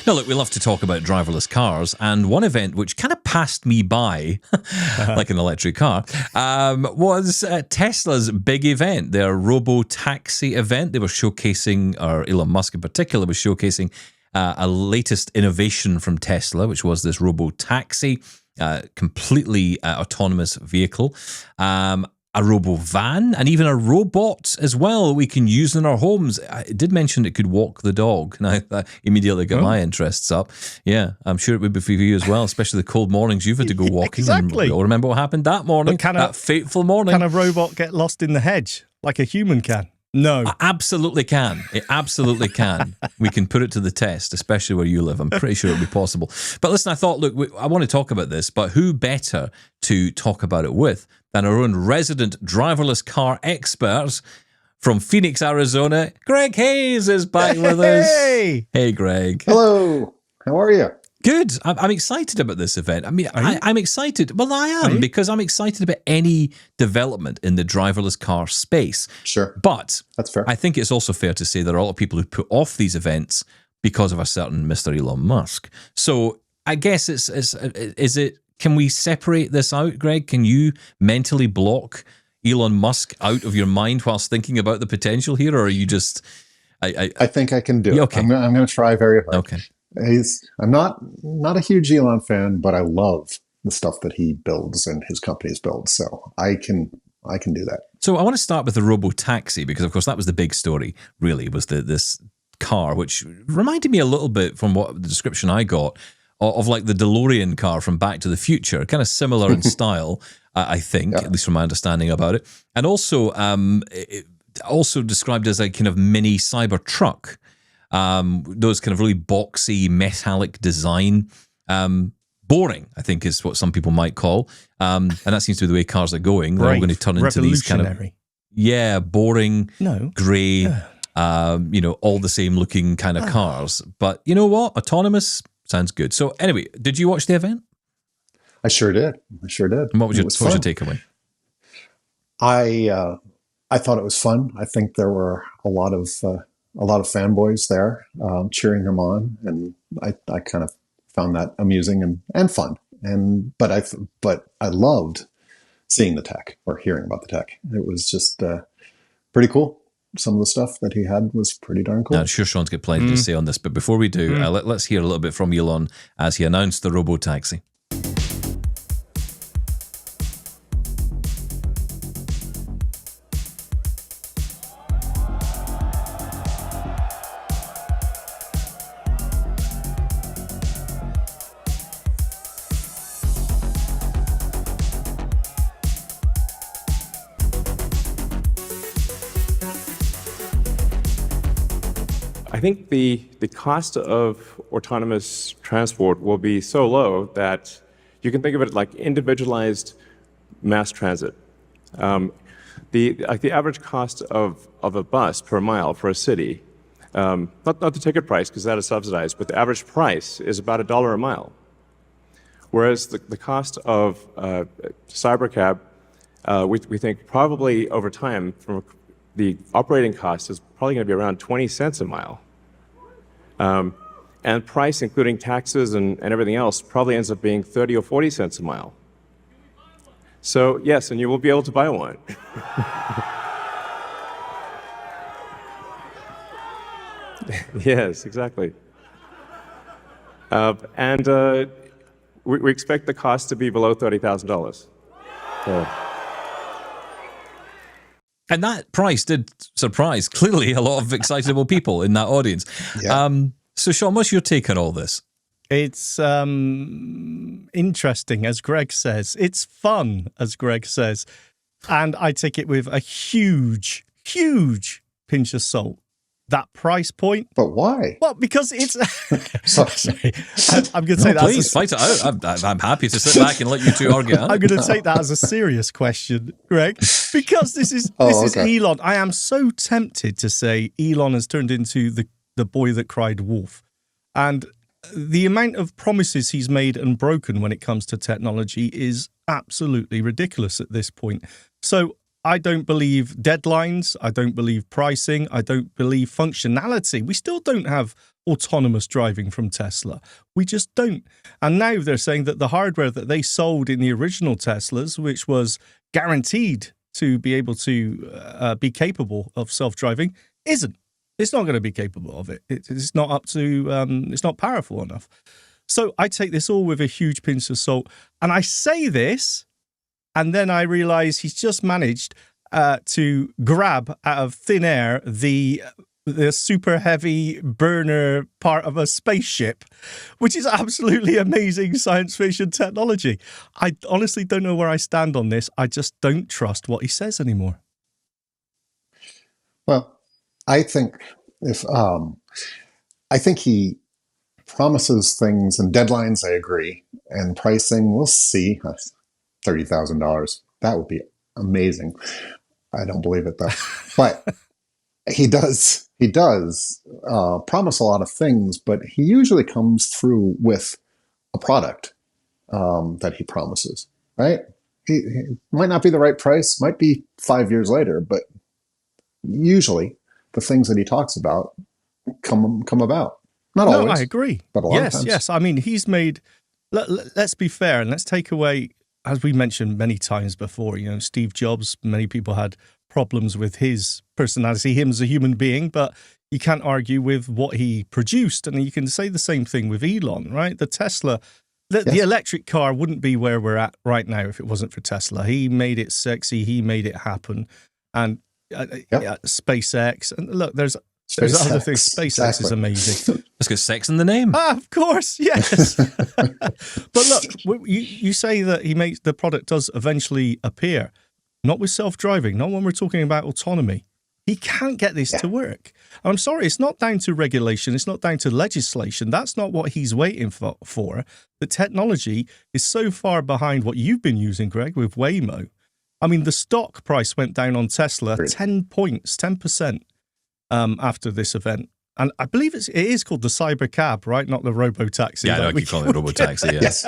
Now, look, we love to talk about driverless cars, and one event which kind of passed me by, like an electric car, was Tesla's big event, their RoboTaxi event. They were showcasing, or Elon Musk in particular was showcasing a latest innovation from Tesla, which was this RoboTaxi, completely autonomous vehicle. A RoboVan, and even a robot as well we can use in our homes. It did mention it could walk the dog, and that immediately got my interests up. Yeah, I'm sure it would be for you as well, especially the cold mornings you've had to go walking. Exactly. And we all remember what happened that morning, that fateful morning. Can a robot get lost in the hedge like a human can? No. It absolutely can. It absolutely can. We can put it to the test, especially where you live. I'm pretty sure it'll be possible. But listen, I thought, look, I want to talk about this, but who better to talk about it with than our own resident driverless car expert from Phoenix, Arizona? Gregg Hayes is back with us. Hey, Gregg. Hello. How are you? Good. I'm excited about this event. I mean, I'm excited. Well, I am, because I'm excited about any development in the driverless car space. Sure. But that's fair. I think it's also fair to say there are a lot of people who put off these events because of a certain Mr. Elon Musk. So I guess can we separate this out, Gregg? Can you mentally block Elon Musk out of your mind whilst thinking about the potential here, or are you just... I think I can do it. Okay. I'm going to try very hard. Okay. I'm not a huge Elon fan, but I love the stuff that he builds and his companies build. So I can do that. So I want to start with the RoboTaxi, because of course that was the big story, really, was this car, which reminded me a little bit from what the description I got of like the DeLorean car from Back to the Future, kind of similar in style, I think, at least from my understanding about it. And also, also described as a kind of mini cyber truck. Those kind of really boxy metallic design, boring, I think is what some people might call, and that seems to be the way cars are going. They're all going to turn into these kind of boring, grey, all the same looking kind of cars. But you know what? Autonomous sounds good. So anyway, did you watch the event? I sure did. And what was your takeaway? I thought it was fun. I think there were a lot of fanboys there cheering him on, and I kind of found that amusing and fun. But I loved seeing the tech or hearing about the tech. It was just pretty cool. Some of the stuff that he had was pretty darn cool. Now, I'm sure Shaun's got plenty to say on this, but before we do, let's hear a little bit from Elon as he announced the RoboTaxi. I think the cost of autonomous transport will be so low that you can think of it like individualized mass transit. The average cost of a bus per mile for a city, not the ticket price because that is subsidized, but the average price is about $1 a mile. Whereas the cost of CyberCab, we think probably over time, from the operating cost is probably going to be around 20 cents a mile. And price, including taxes and everything else, probably ends up being 30 or 40 cents a mile. So yes, and you will be able to buy one. Yes, exactly. And we expect the cost to be below $30,000. So. And that price did surprise, clearly, a lot of excitable people in that audience. Yeah. So, Shaun, what's your take on all this? It's interesting, as Gregg says. It's fun, as Gregg says. And I take it with a huge, huge pinch of salt. That price point. But why? Well, because it's... Sorry. I'm going to say that. Please, fight it out. I'm happy to sit back and let you two argue. I'm going to take that as a serious question, Gregg, because this is Elon. I am so tempted to say Elon has turned into the boy that cried wolf. And the amount of promises he's made and broken when it comes to technology is absolutely ridiculous at this point. So I don't believe deadlines. I don't believe pricing. I don't believe functionality. We still don't have autonomous driving from Tesla. We just don't. And now they're saying that the hardware that they sold in the original Teslas, which was guaranteed to be able to be capable of self-driving, isn't. It's not going to be capable of it. It's not up to, it's not powerful enough. So I take this all with a huge pinch of salt. And I say this, and then I realize he's just managed to grab out of thin air the super heavy burner part of a spaceship, which is absolutely amazing science fiction technology. I honestly don't know where I stand on this. I just don't trust what he says anymore. Well, I think I think he promises things and deadlines. I agree, and pricing, we'll see. $30,000. That would be amazing. I don't believe it though, but he does promise a lot of things, but he usually comes through with a product that he promises. Right? He might not be the right price, might be 5 years later, but usually the things that he talks about come about. Not always. No, I agree. But a lot of times. Yes. I mean, he's made. Let's be fair and let's take away, as we mentioned many times before. Steve Jobs. Many people had problems with his personality, him as a human being, but you can't argue with what he produced, and you can say the same thing with Elon, right? The Tesla. The electric car wouldn't be where we're at right now if it wasn't for Tesla. He made it sexy. He made it happen, and. SpaceX, and look, there's other things. SpaceX is amazing. Let's get sex in the name. Of course, yes. But look, you say that he makes the product does eventually appear, not with self-driving, not when we're talking about autonomy. He can't get this to work. I'm sorry, it's not down to regulation. It's not down to legislation. That's not what he's waiting for. The technology is so far behind what you've been using, Gregg, with Waymo. I mean, the stock price went down on Tesla 10 points, 10% after this event. And I believe it is called the CyberCab, right? Not the RoboTaxi. Yeah, I keep calling it RoboTaxi. Yeah. Yes.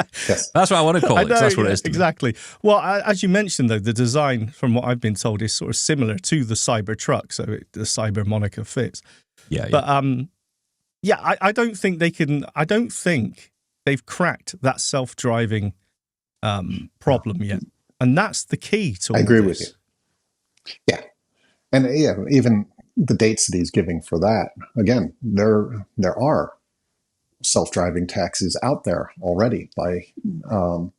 That's what I want to call it. That's what it is. Exactly. Well, as you mentioned, though, the design, from what I've been told, is sort of similar to the Cybertruck. So the Cyber moniker fits. Yeah. But I don't think they can. I don't think they've cracked that self-driving problem yet. And that's the key to all I agree this. with you. Yeah. And even the dates that he's giving for that, again, there are self-driving taxis out there already. And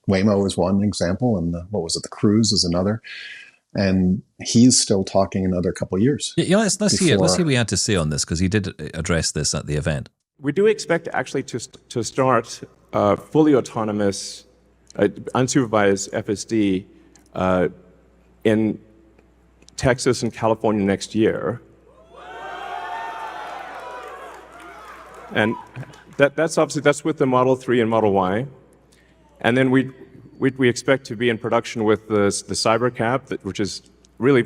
Waymo is one example, and the Cruise is another. And he's still talking another couple of years. Yeah, let's hear what he had to say on this, because he did address this at the event. We do expect actually to start fully autonomous unsupervised FSD in Texas and California next year. And that's with the Model 3 and Model Y. And then we expect to be in production with the CyberCab, which is really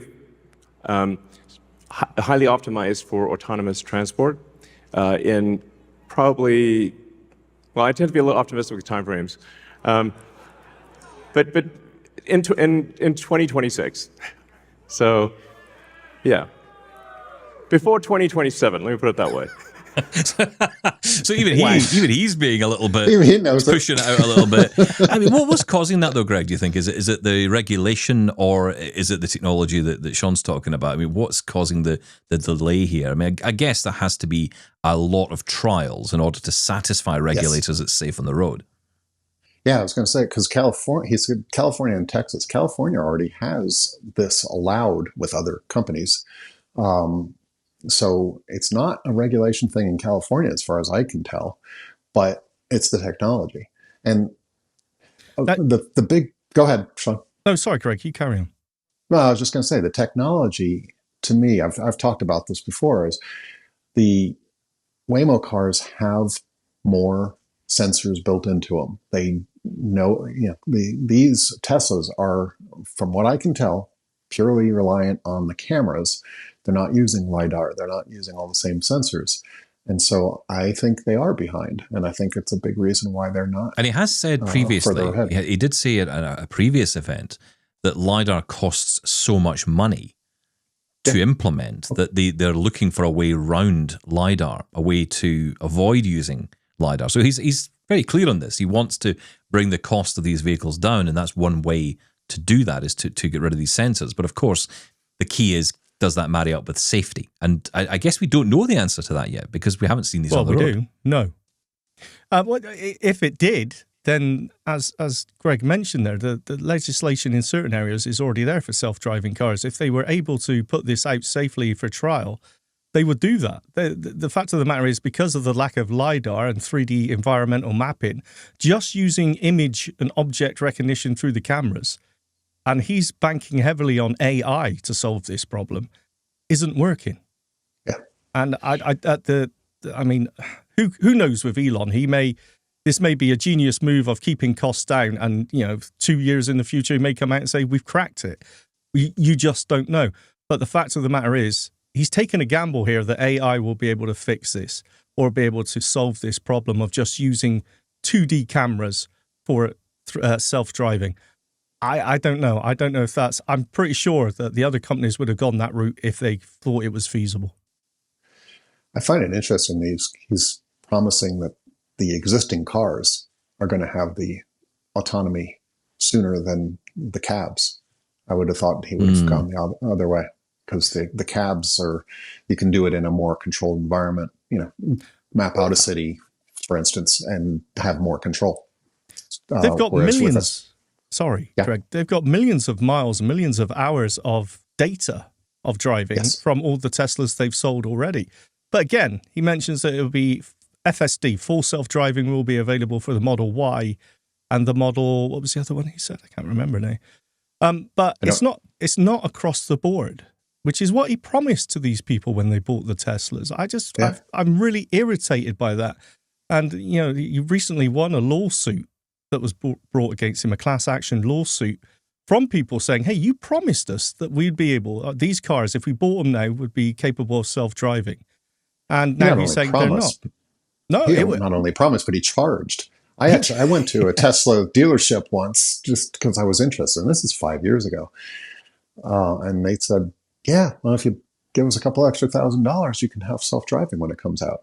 highly optimized for autonomous transport in probably, well, I tend to be a little optimistic with timeframes. But in 2026. So, yeah. Before 2027, let me put it that way. So even he's being a little bit, he knows pushing it out a little bit. I mean, what's causing that though, Gregg, do you think? Is it the regulation, or is it the technology that Shaun's talking about? I mean, what's causing the delay here? I mean, I guess there has to be a lot of trials in order to satisfy regulators it's safe on the road. Yeah, I was going to say, because he said California and Texas. California already has this allowed with other companies. So it's not a regulation thing in California, as far as I can tell, but it's the technology. And the big, go ahead, Shaun. No, sorry, Gregg, you carry on. No, I was just going to say, the technology, to me, I've talked about this before, is the Waymo cars have more sensors built into them. They know, these Teslas are, from what I can tell, purely reliant on the cameras. They're not using LiDAR. They're not using all the same sensors. And so I think they are behind. And I think it's a big reason why they're not. And he has said previously, he did say at a previous event, that LiDAR costs so much money to implement that they're looking for a way around LiDAR, a way to avoid using LiDAR. So he's very clear on this. He wants to bring the cost of these vehicles down, and that's one way to do that is to get rid of these sensors. But of course, the key is, does that marry up with safety? And I guess we don't know the answer to that yet because we haven't seen these on the road. Well, we do. No. If it did, then as Greg mentioned there, the legislation in certain areas is already there for self-driving cars. If they were able to put this out safely for trial, they would do that. The fact of the matter is, because of the lack of LiDAR and 3D environmental mapping, just using image and object recognition through the cameras, and he's banking heavily on AI to solve this problem, isn't working. Yeah. And I mean, who knows with Elon? This may be a genius move of keeping costs down, and 2 years in the future, he may come out and say, we've cracked it. You just don't know. But the fact of the matter is, he's taken a gamble here that AI will be able to fix this or be able to solve this problem of just using 2D cameras for self-driving. I don't know. I don't know if that's... I'm pretty sure that the other companies would have gone that route if they thought it was feasible. I find it interesting that he's promising that the existing cars are going to have the autonomy sooner than the cabs. I would have thought he would have gone the other way, because the cabs you can do it in a more controlled environment, map out a city, for instance, and have more control. They've got millions. Greg, they've got millions of miles, millions of hours of data of driving from all the Teslas they've sold already. But again, he mentions that it will be FSD, full self-driving, will be available for the Model Y and the Model, what was the other one he said? I can't remember now. But it's not across the board, which is what he promised to these people when they bought the Teslas. I'm really irritated by that. And, he recently won a lawsuit that was brought against him, a class action lawsuit from people saying, hey, you promised us that we'd be able, these cars, if we bought them now, would be capable of self-driving. And now he's saying they're not. No, he not only promised, but he charged. I went to a Tesla dealership once just because I was interested. And this is 5 years ago. And they said, well, if you give us a couple extra $1,000, you can have self-driving when it comes out.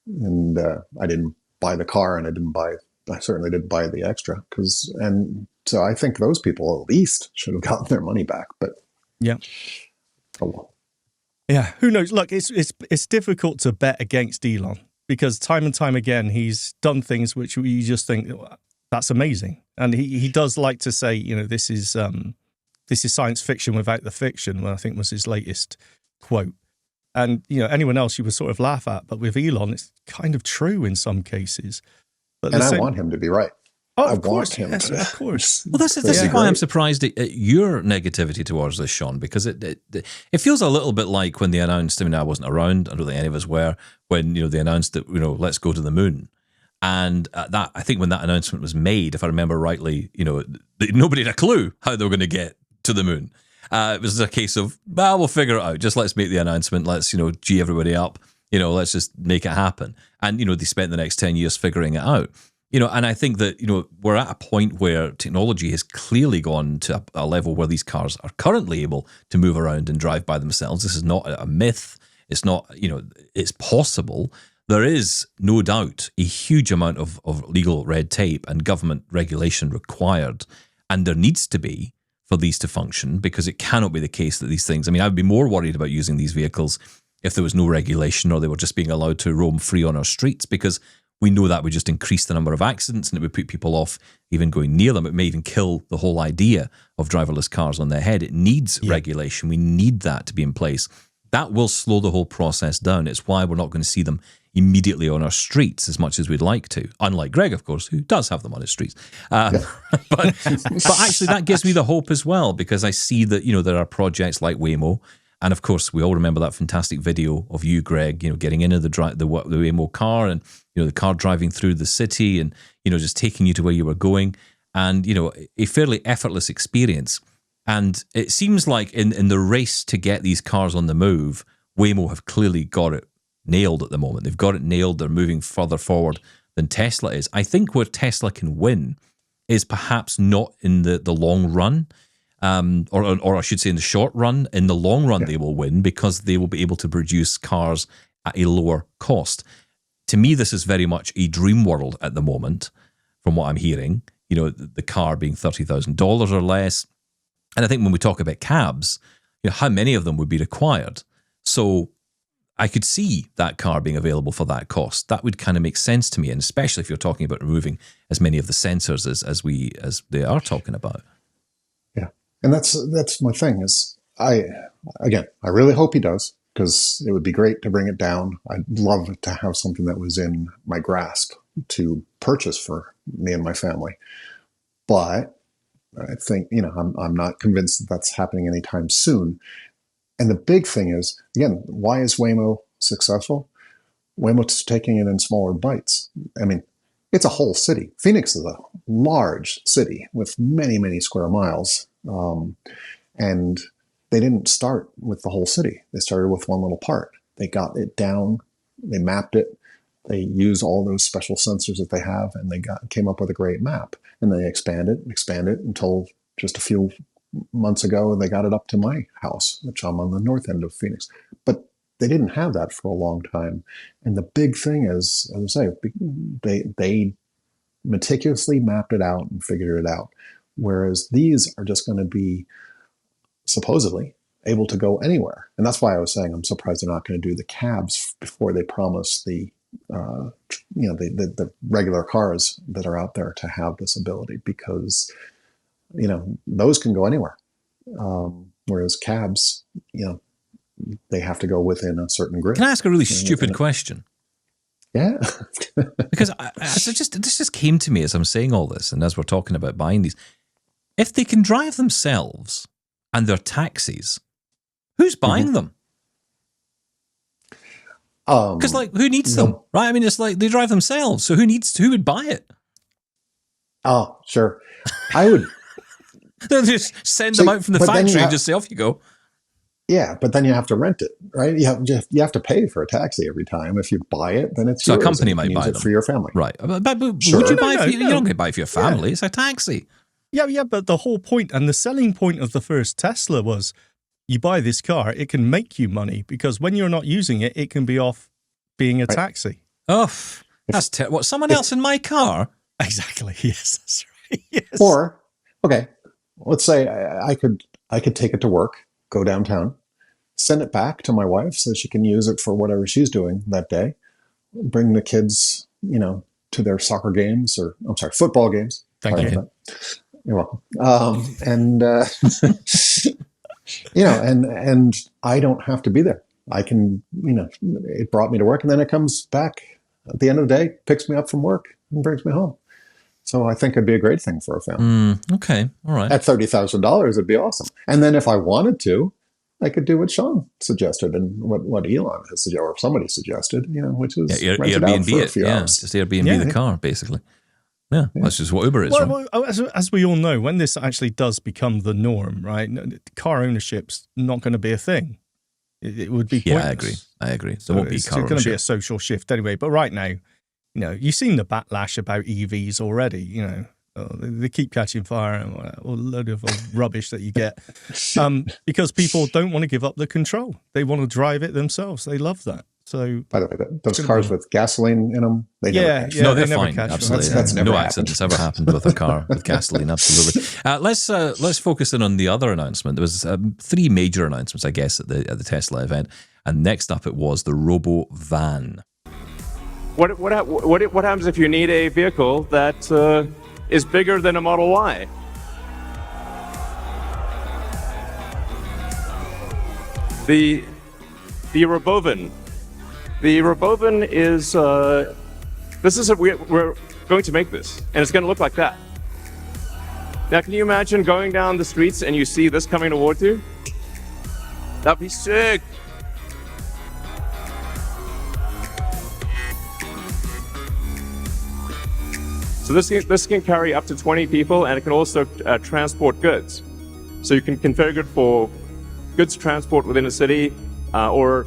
And I didn't buy the car, and I certainly didn't buy the extra. And so I think those people at least should have gotten their money back. But yeah. Oh well. Yeah, who knows? Look, it's difficult to bet against Elon, because time and time again he's done things which you just think, that's amazing. And he does like to say, this is science fiction without the fiction, I think was his latest quote. And anyone else you would sort of laugh at, but with Elon, it's kind of true in some cases. But I want him to be right. Oh, of course. Of course. Well, this is why I'm surprised at your negativity towards this, Shaun, because it feels a little bit like when they announced, I wasn't around, I don't think any of us were, when they announced that, let's go to the moon. And I think when that announcement was made, if I remember rightly, nobody had a clue how they were going to get to the moon. It was a case of, well, we'll figure it out. Just let's make the announcement. Let's, G everybody up. Let's just make it happen. And, they spent the next 10 years figuring it out. And I think that, we're at a point where technology has clearly gone to a level where these cars are currently able to move around and drive by themselves. This is not a myth. It's not, it's possible. There is no doubt a huge amount of legal red tape and government regulation required. And there needs to be for these to function, because it cannot be the case that these things, I'd be more worried about using these vehicles if there was no regulation or they were just being allowed to roam free on our streets, because we know that would just increase the number of accidents and it would put people off even going near them. It may even kill the whole idea of driverless cars on their head. It needs regulation. We need that to be in place. That will slow the whole process down. It's why we're not going to see them immediately on our streets as much as we'd like to. Unlike Greg, of course, who does have them on his streets. But actually that gives me the hope as well, because I see that, there are projects like Waymo. And of course, we all remember that fantastic video of you, Greg, getting into the Waymo car and, the car driving through the city and, just taking you to where you were going, and, a fairly effortless experience. And it seems like in the race to get these cars on the move, Waymo have clearly got it nailed at the moment. They've got it nailed. They're moving further forward than Tesla is. I think where Tesla can win is perhaps not in the long run. or I should say in the short run. In the long run, they will win because they will be able to produce cars at a lower cost. To me, this is very much a dream world at the moment, from what I'm hearing. You know, the car being $30,000 or less. And I think when we talk about cabs, you know, how many of them would be required? So I could see that car being available for that cost. That would kind of make sense to me, and especially if you're talking about removing as many of the sensors as they are talking about. Yeah, and that's my thing. Is I really hope he does, because it would be great to bring it down. I'd love to have something that was in my grasp to purchase for me and my family, but I think, you know, I'm not convinced that that's happening anytime soon. And the big thing is, again, why is Waymo successful? Waymo's taking it in smaller bites. I mean, it's a whole city. Phoenix is a large city with many, many square miles. And they didn't start with the whole city. They started with one little part. They got it down. They mapped it. They used all those special sensors that they have, and they came up with a great map. And they expanded until just a few months ago, they got it up to my house, which I'm on the north end of Phoenix. But they didn't have that for a long time. And the big thing is, as I say, they meticulously mapped it out and figured it out. Whereas these are just going to be supposedly able to go anywhere. And that's why I was saying I'm surprised they're not going to do the cabs before they promise the regular cars that are out there to have this ability, because, you know, those can go anywhere. Whereas cabs, you know, they have to go within a certain grid. Can I ask a really stupid question? Yeah. Because this just came to me as I'm saying all this, and as we're talking about buying these. If they can drive themselves and they're taxis, who's buying them? Because, like, who needs them, right? I mean, it's like they drive themselves, so who would buy it? Oh, sure. I would. They'll just send them out from the factory and just say, off you go. Yeah, but then you have to rent it, right? You have to pay for a taxi every time. If you buy it, then it's so yours, a company might buy it them for your family, right? But sure. Would you buy? You don't get buy for your family. Yeah. It's a taxi. Yeah. But the whole point and the selling point of the first Tesla was, you buy this car, it can make you money, because when you're not using it, it can be off being a taxi. Oh, that's what? Someone else in my car? Exactly. Yes, that's right. Yes. Or, okay, let's say I could take it to work, go downtown, send it back to my wife so she can use it for whatever she's doing that day, bring the kids, you know, to their soccer games, or football games. Thank you. You're welcome. And you know, and I don't have to be there. I can, you know, it brought me to work, and then it comes back at the end of the day, picks me up from work, and brings me home. So I think it'd be a great thing for a family. Okay, all right. At $30,000, it'd be awesome. And then if I wanted to, I could do what Shaun suggested and what Elon has suggested, or somebody suggested, you know, which is Airbnb for a few hours. Just Airbnb the car, basically. Yeah, that's just what Uber is. Well, as we all know, when this actually does become the norm, right? Car ownership's not going to be a thing. It would be pointless. I agree. So won't be it's car going to be a social shift anyway. But right now, you know, you've seen the backlash about EVs already. You know, they keep catching fire and a load of rubbish that you get because people don't want to give up the control. They want to drive it themselves. They love that. So, by the way, those cars with gasoline in them, they never catch. No, they're fine. Absolutely, that's never no happened. accidents ever happened with a car with gasoline. Absolutely. Let's focus in on the other announcement. There was 3 major announcements, I guess, at the Tesla event, and next up it was the RoboVan. What happens if you need a vehicle that is bigger than a Model Y? The RoboVan. The RoboVan is we're going to make this, and it's going to look like that. Now, can you imagine going down the streets and you see this coming towards you? That'd be sick. So this can carry up to 20 people, and it can also transport goods. So you can configure it for goods transport within a city, or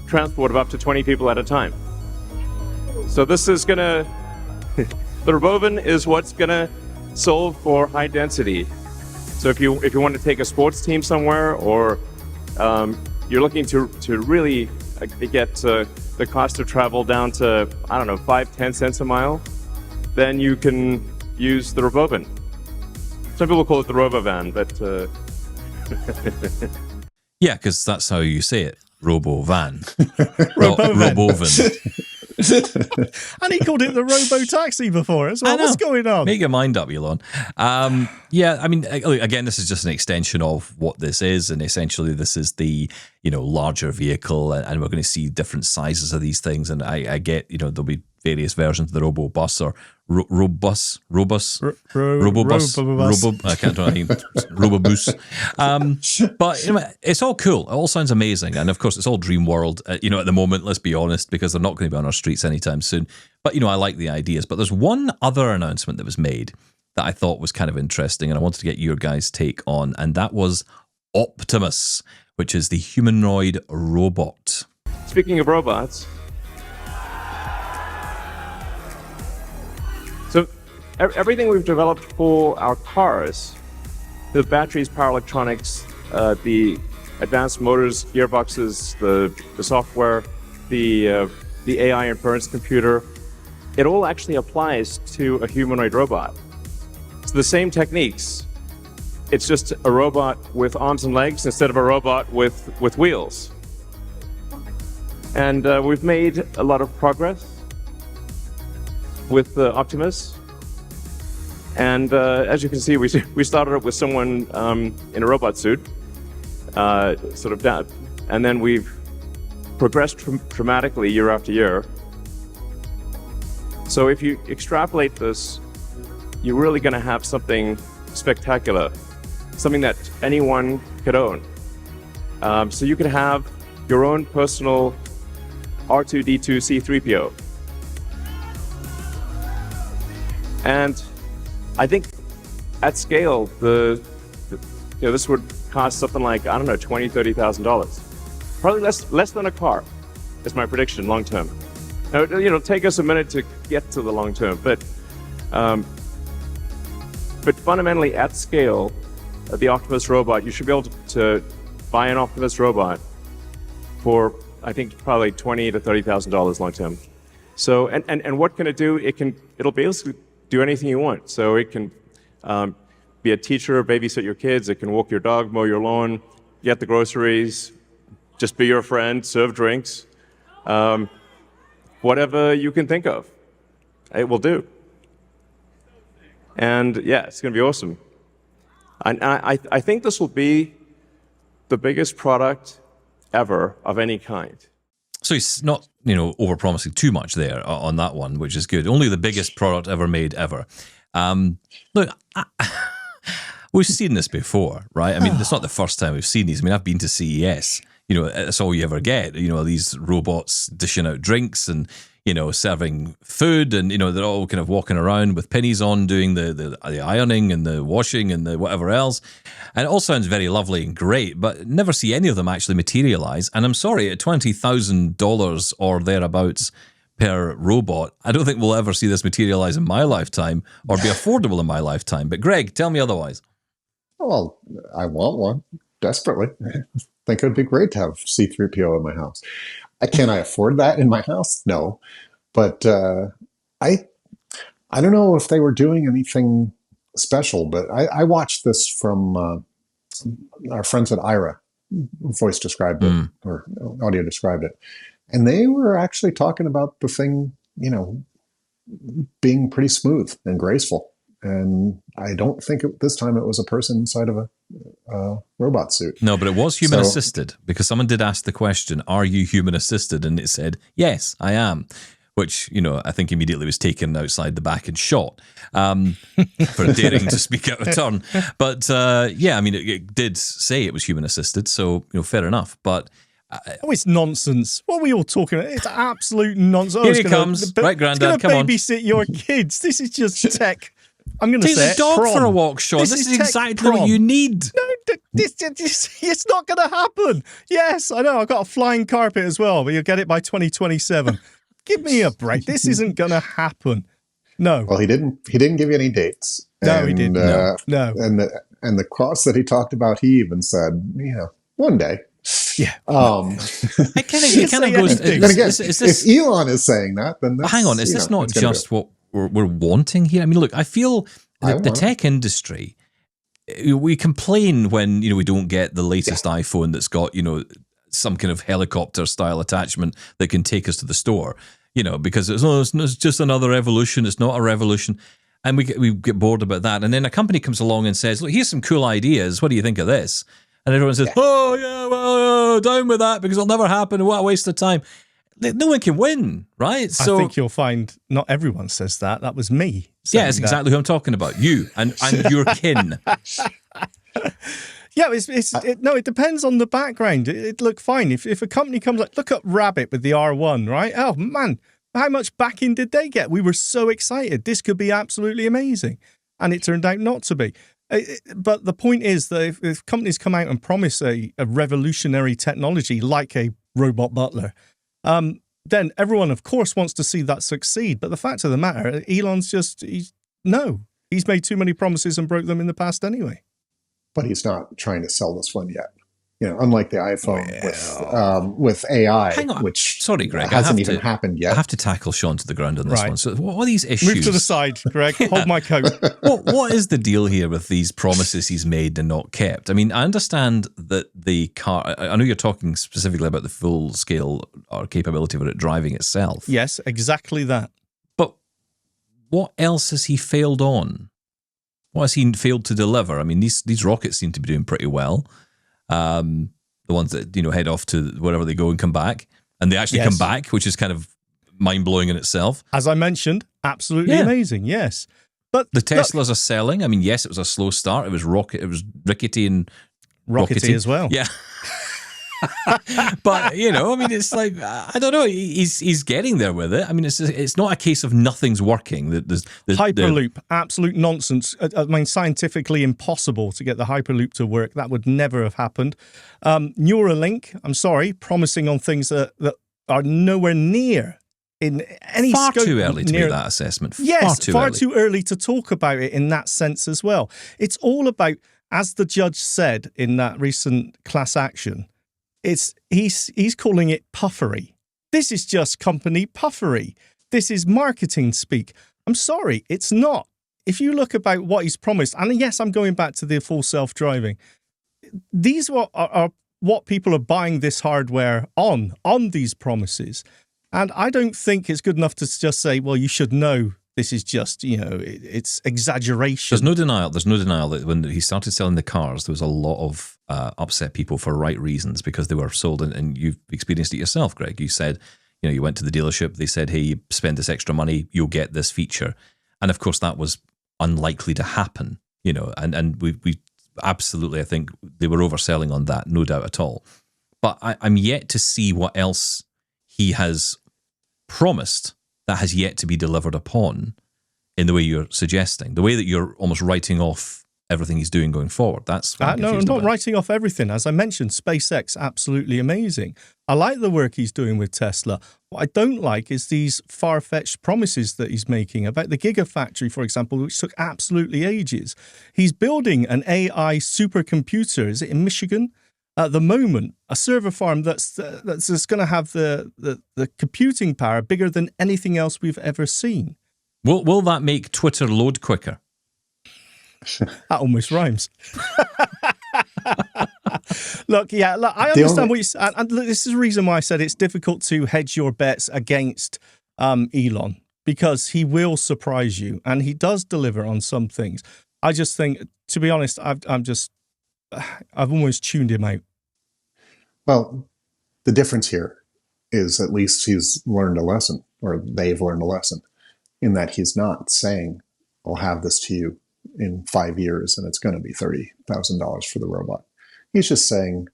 transport of up to 20 people at a time. So this is the RoboVan is what's gonna solve for high density. So if you want to take a sports team somewhere, or you're looking to really get the cost of travel down to, I don't know, 5-10 cents a mile, then you can use the RoboVan. Some people call it the RoboVan, but yeah, because that's how you say it, RoboVan, RoboVan. RoboVan. And he called it the RoboTaxi before as well. What's going on? Make your mind up, Elon. Yeah, I mean, again, this is just an extension of what this is, and essentially this is the, larger vehicle, and we're going to see different sizes of these things, and I get, there'll be various versions of the RoboBus or RoboBus, I can't do anything, RoboBus. But it's all cool. It all sounds amazing, and of course, it's all dream world. At the moment, let's be honest, because they're not going to be on our streets anytime soon. But I like the ideas. But there's one other announcement that was made that I thought was kind of interesting, and I wanted to get your guys' take on, and that was Optimus, which is the humanoid robot. Speaking of robots, so everything we've developed for our cars, the batteries, power electronics, the advanced motors, gearboxes, the software, the AI inference computer, it all actually applies to a humanoid robot. It's the same techniques. It's just a robot with arms and legs instead of a robot with wheels. And we've made a lot of progress with Optimus. And as you can see, we started up with someone in a robot suit, sort of down, and then we've progressed dramatically year after year. So if you extrapolate this, you're really going to have something spectacular, something that anyone could own. So you could have your own personal R2-D2 C-3PO. And I think at scale, this would cost something like, I don't know, $20,000, $30,000. Probably less than a car, is my prediction long term. Now, it'll take us a minute to get to the long term, but fundamentally at scale, the Optimus robot, you should be able to buy an Optimus robot for, I think, probably $20,000 to $30,000 long term. So, and what can it do? It'll basically do anything you want. So it can be a teacher, babysit your kids. It can walk your dog, mow your lawn, get the groceries, just be your friend, serve drinks. Whatever you can think of, it will do. And yeah, it's going to be awesome. And I think this will be the biggest product ever of any kind. So he's not, over-promising too much there on that one, which is good. Only the biggest product ever made ever. Look, we've seen this before, right? I mean, it's not the first time we've seen these. I mean, I've been to CES. That's all you ever get. These robots dishing out drinks and, serving food, and, they're all kind of walking around with pennies on, doing the ironing and the washing and the whatever else. And it all sounds very lovely and great, but never see any of them actually materialize. And I'm sorry, at $20,000 or thereabouts per robot, I don't think we'll ever see this materialize in my lifetime or be affordable in my lifetime. But Greg, tell me otherwise. Well, I want one desperately. I think it would be great to have C-3PO in my house. Can I afford that in my house? No. But I don't know if they were doing anything special, but I watched this from our friends at IRA. Voice described it, or audio described it. And they were actually talking about the thing, being pretty smooth and graceful. And I don't think this time it was a person inside of a robot suit. No, but it was human assisted, because someone did ask the question, are you human assisted? And it said, yes, I am. Which, I think immediately was taken outside the back and shot for daring to speak out of turn. But yeah, I mean, it did say it was human assisted, so fair enough. But it's nonsense. What are we all talking about? It's absolute nonsense. Here he comes. Right, Grandad, come on. Babysit your kids. This is just tech. I'm going to say take the dog for a walk, Shaun. This is exactly what you need. No, it's not going to happen. Yes, I know. I've got a flying carpet as well, but you'll get it by 2027. Give me a break. This isn't going to happen. No. Well, he didn't give you any dates. No, he didn't. No. And the cost that he talked about, he even said, one day. Yeah. It kind of goes. Then again, if Elon is saying that, then that's, hang on, is this not just what we're wanting here? I mean, look, I feel the tech industry, we complain when we don't get the latest iPhone that's got some kind of helicopter style attachment that can take us to the store, because it's just another evolution. It's not a revolution. And we get bored about that. And then a company comes along and says, look, here's some cool ideas. What do you think of this? And everyone says, oh, yeah, well, down with that because it'll never happen. What a waste of time. No one can win, right? So I think you'll find not everyone says that. That was me. Yeah, it's exactly who I'm talking about. You and your kin. Yeah, it depends on the background. It look fine. If a company comes like, look at Rabbit with the R1, right? Oh, man, how much backing did they get? We were so excited. This could be absolutely amazing. And it turned out not to be. But the point is that if companies come out and promise a revolutionary technology like a robot butler, then everyone, of course, wants to see that succeed. But the fact of the matter, Elon's he's made too many promises and broke them in the past anyway. But he's not trying to sell this one yet. Unlike the iPhone with AI, which sorry, Greg, hasn't even happened yet. I have to tackle Shaun to the ground on this one. So what are these issues? Move to the side, Greg. Hold my coat. What is the deal here with these promises he's made and not kept? I mean, I understand that the car, I know you're talking specifically about the full scale or capability of it driving itself. Yes, exactly that. But what else has he failed on? What has he failed to deliver? I mean, these rockets seem to be doing pretty well. The ones that head off to wherever they go and come back, and they actually come back, which is kind of mind blowing in itself. As I mentioned, absolutely amazing. Yes, but the Teslas are selling. I mean, yes, it was a slow start. It was rickety and rockety as well. Yeah. But I mean, it's like I don't know. He's getting there with it. I mean, it's not a case of nothing's working. There's Hyperloop, absolute nonsense. I mean, scientifically impossible to get the Hyperloop to work. That would never have happened. Neuralink, I'm sorry, promising on things that are nowhere near in any far scope. Too early to make that assessment. Yes, far too early to talk about it in that sense as well. It's all about, as the judge said in that recent class action. He's calling it puffery. This is just company puffery. This is marketing speak. I'm sorry, it's not. If you look about what he's promised, and yes, I'm going back to the full self-driving. These are what people are buying this hardware on these promises. And I don't think it's good enough to just say, well, you should know this is just, it's exaggeration. There's no denial that when he started selling the cars, there was a lot of upset people for right reasons because they were sold, and you've experienced it yourself, Greg. You said, you went to the dealership, they said, hey, you spend this extra money, you'll get this feature. And of course, that was unlikely to happen, and we absolutely, I think they were overselling on that, no doubt at all. But I'm yet to see what else he has promised that has yet to be delivered upon in the way you're suggesting, the way that you're almost writing off everything he's doing going forward. That's what no, I'm not writing off everything. As I mentioned, SpaceX, absolutely amazing. I like the work he's doing with Tesla. What I don't like is these far-fetched promises that he's making about the Gigafactory, for example, which took absolutely ages. He's building an AI supercomputer, is it in Michigan? At the moment, a server farm that's just going to have the computing power bigger than anything else we've ever seen. Will that make Twitter load quicker? That almost rhymes. Look, I understand what you said. And look, this is the reason why I said it's difficult to hedge your bets against Elon, because he will surprise you, and he does deliver on some things. I just think, to be honest, I've almost tuned him out. Well, the difference here is at least he's learned a lesson, or they've learned a lesson, in that he's not saying, I'll have this to you in 5 years and it's going to be $30,000 for the robot. He's just saying,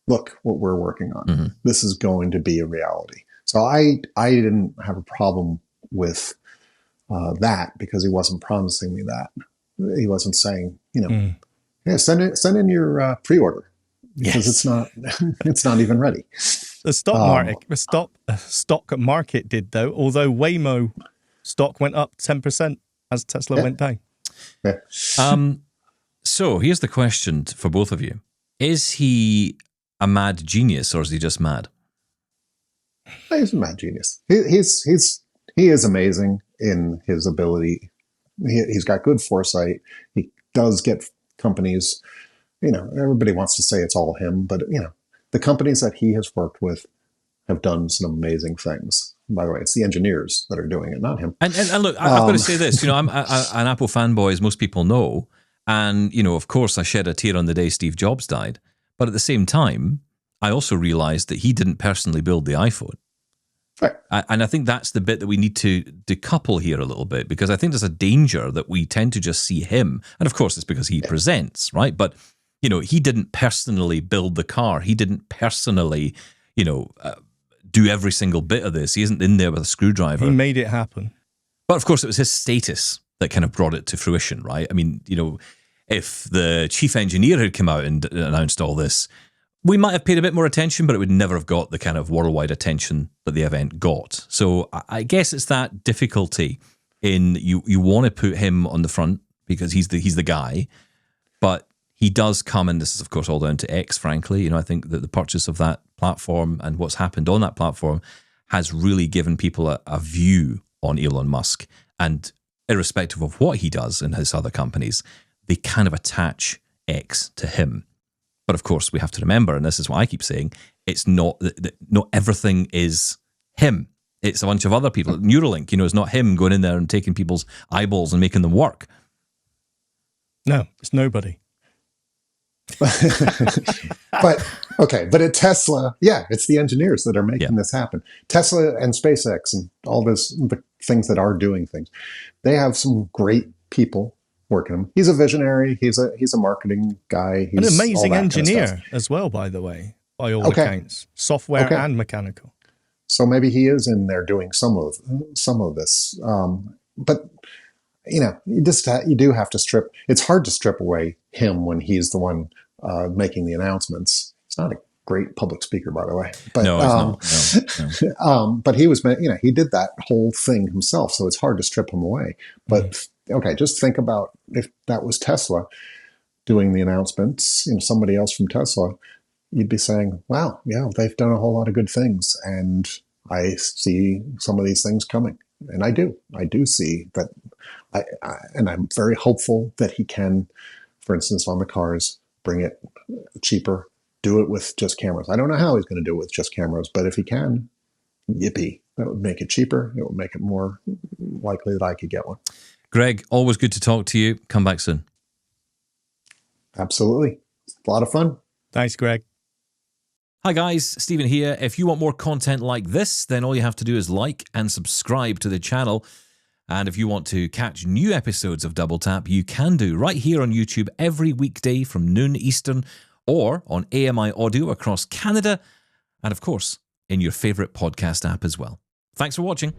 look what we're working on. Mm-hmm. This is going to be a reality. So I didn't have a problem with that, because he wasn't promising me that. He wasn't saying, yeah, send in your pre-order, because it's not even ready. The stock market did, though, although Waymo stock went up 10% as Tesla went down. Yeah. So here's the question for both of you. Is he a mad genius or is he just mad? He's a mad genius. He is amazing in his ability. He's got good foresight. He does get companies, everybody wants to say it's all him, but the companies that he has worked with have done some amazing things. By the way, it's the engineers that are doing it, not him. And look, I've got to say this, I'm an Apple fanboy, as most people know. And, of course, I shed a tear on the day Steve Jobs died. But at the same time, I also realized that he didn't personally build the iPhone. Right. And I think that's the bit that we need to decouple here a little bit, because I think there's a danger that we tend to just see him. And of course, it's because he presents, right? But, he didn't personally build the car. He didn't personally, do every single bit of this. He isn't in there with a screwdriver. He made it happen. But of course, it was his status that kind of brought it to fruition, right? I mean, if the chief engineer had come out and announced all this, we might have paid a bit more attention, but it would never have got the kind of worldwide attention that the event got. So I guess it's that difficulty in you want to put him on the front because he's the guy, but he does come, and this is of course all down to X, frankly. I think that the purchase of that platform and what's happened on that platform has really given people a view on Elon Musk, and irrespective of what he does in his other companies, they kind of attach X to him. But of course, we have to remember, and this is what I keep saying, it's not everything is him. It's a bunch of other people. Neuralink, it's not him going in there and taking people's eyeballs and making them work. No, it's nobody. But at Tesla, it's the engineers that are making this happen. Tesla and SpaceX and all the things that are doing things, they have some great people working them. He's a visionary. He's a marketing guy. He's an amazing engineer kind of as well, by the way, by all accounts, software and mechanical. So maybe he is in there doing some of this. But you do have to strip. It's hard to strip away him when he's the one making the announcements. He's not a great public speaker, by the way. But, no, he's not. No. But he was, he did that whole thing himself, so it's hard to strip him away. But just think about if that was Tesla doing the announcements, somebody else from Tesla, you'd be saying, wow, they've done a whole lot of good things, and I see some of these things coming. And I do see that. And I'm very hopeful that he can, for instance, on the cars, bring it cheaper, do it with just cameras. I don't know how he's going to do it with just cameras, but if he can, yippee. That would make it cheaper. It would make it more likely that I could get one. Gregg, always good to talk to you. Come back soon. Absolutely. A lot of fun. Thanks, Gregg. Hi guys, Stephen here. If you want more content like this, then all you have to do is like and subscribe to the channel. And if you want to catch new episodes of Double Tap, you can do right here on YouTube every weekday from noon Eastern, or on AMI Audio across Canada, and of course, in your favorite podcast app as well. Thanks for watching.